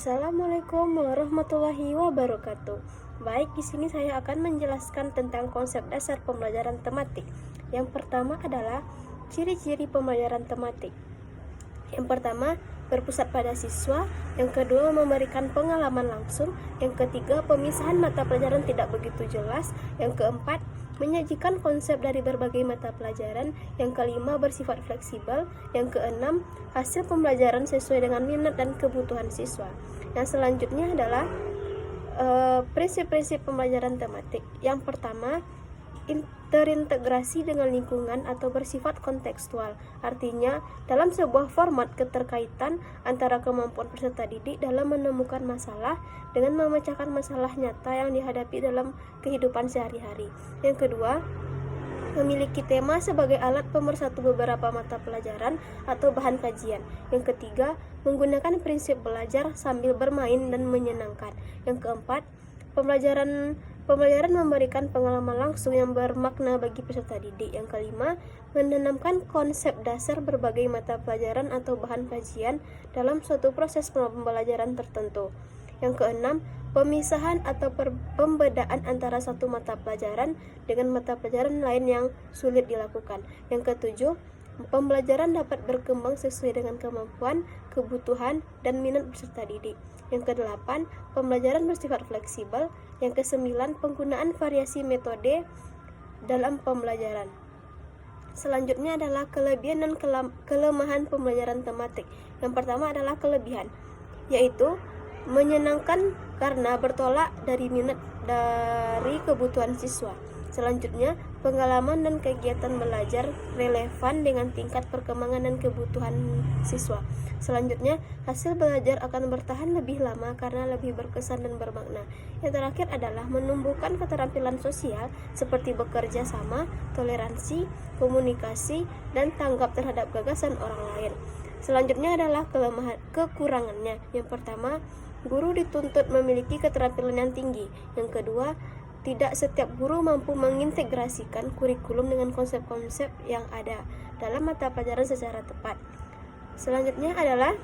Assalamualaikum warahmatullahi wabarakatuh. Baik, di sini saya akan menjelaskan tentang konsep dasar pembelajaran tematik. Yang pertama adalah ciri-ciri pembelajaran tematik. Yang pertama, berpusat pada siswa. Yang kedua, memberikan pengalaman langsung. Yang ketiga, pemisahan mata pelajaran tidak begitu jelas. Yang keempat, menyajikan konsep dari berbagai mata pelajaran. Yang kelima, bersifat fleksibel. Yang keenam, hasil pembelajaran sesuai dengan minat dan kebutuhan siswa. Yang selanjutnya adalah prinsip-prinsip pembelajaran tematik. Yang pertama, terintegrasi dengan lingkungan atau bersifat kontekstual. Artinya, dalam sebuah format keterkaitan antara kemampuan peserta didik dalam menemukan masalah dengan memecahkan masalah nyata yang dihadapi dalam kehidupan sehari-hari. Yang kedua, memiliki tema sebagai alat pemersatu beberapa mata pelajaran atau bahan kajian. Yang ketiga, menggunakan prinsip belajar sambil bermain dan menyenangkan. Yang keempat, pembelajaran memberikan pengalaman langsung yang bermakna bagi peserta didik. Yang kelima, menanamkan konsep dasar berbagai mata pelajaran atau bahan kajian dalam suatu proses pembelajaran tertentu. Yang keenam, pemisahan atau pembedaan antara satu mata pelajaran dengan mata pelajaran lain yang sulit dilakukan. Yang ketujuh, pembelajaran dapat berkembang sesuai dengan kemampuan, kebutuhan, dan minat peserta didik. Yang kedelapan, pembelajaran bersifat fleksibel. Yang kesembilan, penggunaan variasi metode dalam pembelajaran. Selanjutnya adalah kelebihan dan kelemahan pembelajaran tematik. Yang pertama adalah kelebihan, yaitu menyenangkan karena bertolak dari minat dari kebutuhan siswa. Selanjutnya, pengalaman dan kegiatan belajar relevan dengan tingkat perkembangan dan kebutuhan siswa. Selanjutnya, hasil belajar akan bertahan lebih lama karena lebih berkesan dan bermakna. Yang terakhir adalah menumbuhkan keterampilan sosial seperti bekerja sama, toleransi, komunikasi, dan tanggap terhadap gagasan orang lain. Selanjutnya adalah kekurangannya. Yang pertama, guru dituntut memiliki keterampilan yang tinggi. Yang kedua, tidak setiap guru mampu mengintegrasikan kurikulum dengan konsep-konsep yang ada dalam mata pelajaran secara tepat. Selanjutnya adalah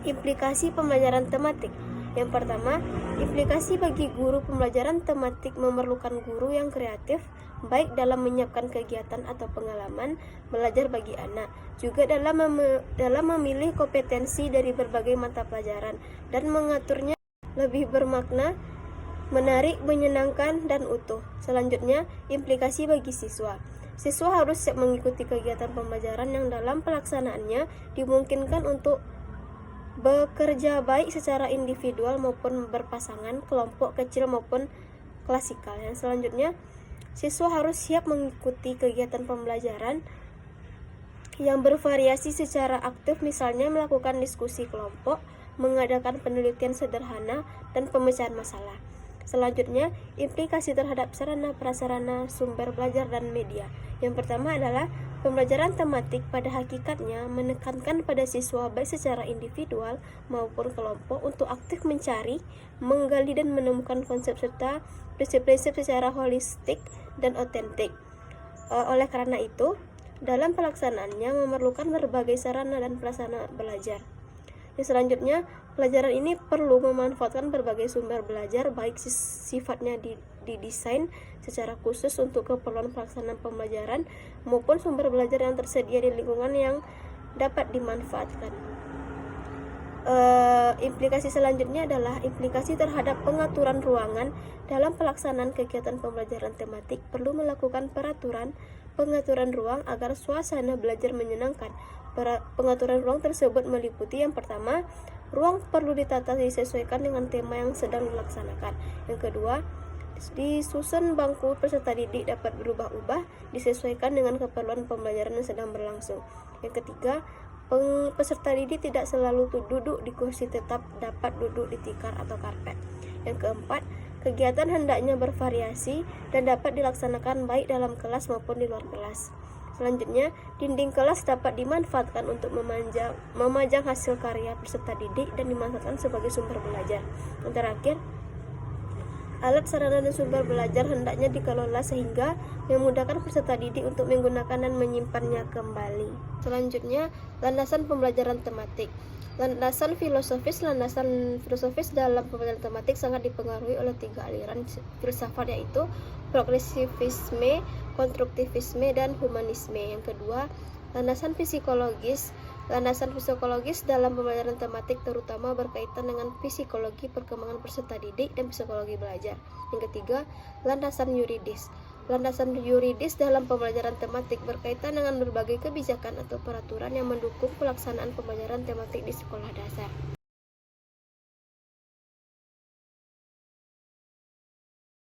implikasi pembelajaran tematik. Yang pertama, implikasi bagi guru pembelajaran tematik memerlukan guru yang kreatif, baik dalam menyiapkan kegiatan atau pengalaman belajar bagi anak, juga dalam memilih kompetensi dari berbagai mata pelajaran dan mengaturnya lebih bermakna, menarik, menyenangkan, dan utuh. Selanjutnya, implikasi bagi siswa. Siswa harus siap mengikuti kegiatan pembelajaran yang dalam pelaksanaannya dimungkinkan untuk bekerja baik secara individual maupun berpasangan, kelompok kecil maupun klasikal. Yang selanjutnya, siswa harus siap mengikuti kegiatan pembelajaran yang bervariasi secara aktif, misalnya melakukan diskusi kelompok, mengadakan penelitian sederhana, dan pemecahan masalah. Selanjutnya, implikasi terhadap sarana prasarana sumber belajar dan media. Yang pertama adalah pembelajaran tematik pada hakikatnya menekankan pada siswa baik secara individual maupun kelompok untuk aktif mencari, menggali dan menemukan konsep serta prinsip-prinsip secara holistik dan otentik. Oleh karena itu, dalam pelaksanaannya memerlukan berbagai sarana dan prasarana belajar. Yang selanjutnya, pelajaran ini perlu memanfaatkan berbagai sumber belajar, baik sifatnya didesain secara khusus untuk keperluan pelaksanaan pembelajaran maupun sumber belajar yang tersedia di lingkungan yang dapat dimanfaatkan. Implikasi selanjutnya adalah implikasi terhadap pengaturan ruangan. Dalam pelaksanaan kegiatan pembelajaran tematik perlu melakukan pengaturan ruang agar suasana belajar menyenangkan. Pengaturan ruang tersebut meliputi yang pertama, ruang perlu ditata disesuaikan dengan tema yang sedang dilaksanakan. Yang kedua, disusun bangku peserta didik dapat berubah-ubah disesuaikan dengan keperluan pembelajaran yang sedang berlangsung. Yang ketiga, peserta didik tidak selalu duduk di kursi tetap, dapat duduk di tikar atau karpet. Yang keempat, kegiatan hendaknya bervariasi dan dapat dilaksanakan baik dalam kelas maupun di luar kelas. Selanjutnya, dinding kelas dapat dimanfaatkan untuk memajang hasil karya peserta didik dan dimanfaatkan sebagai sumber belajar. Yang terakhir, Alat, sarana, dan sumber belajar hendaknya dikelola sehingga memudahkan peserta didik untuk menggunakan dan menyimpannya kembali. Selanjutnya, landasan pembelajaran tematik. Landasan filosofis dalam pembelajaran tematik sangat dipengaruhi oleh 3 aliran filsafat, yaitu progresivisme, konstruktivisme, dan humanisme. Yang kedua, landasan psikologis. Landasan psikologis dalam pembelajaran tematik terutama berkaitan dengan psikologi perkembangan peserta didik dan psikologi belajar. Yang ketiga, landasan yuridis. Landasan yuridis dalam pembelajaran tematik berkaitan dengan berbagai kebijakan atau peraturan yang mendukung pelaksanaan pembelajaran tematik di sekolah dasar.